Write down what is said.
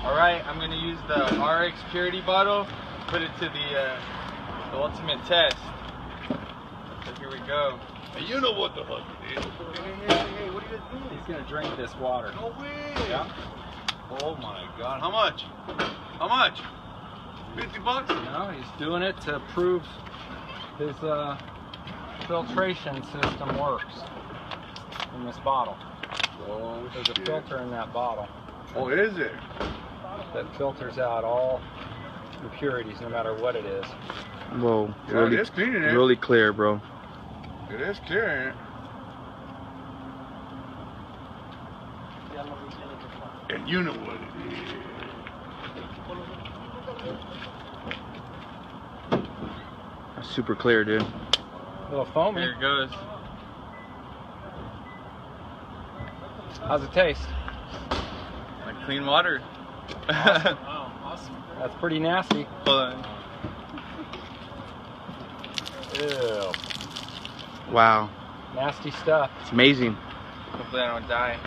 Alright, I'm going to use the ARIIX Puritii bottle, put it to the ultimate test. So here we go. And you know what the fuck it is. Hey, what are you doing? He's going to drink this water. No way. Yeah. Oh my God. How much? How much? 50 bucks? No, he's doing it to prove his filtration system works in this bottle. Oh, There's shit. a filter in that bottle Oh, is it? that filters out all impurities, no matter what it is. Whoa, Yeah, really, it is cleaning it. really clear, bro. It is clearing it. And you know what it is. That's super clear, dude. A little foamy. Here it goes. How's it taste? Like clean water. Awesome. Wow, awesome. That's pretty nasty. Hold on. Ew. Wow, Nasty stuff. it's amazing. Hopefully I don't die.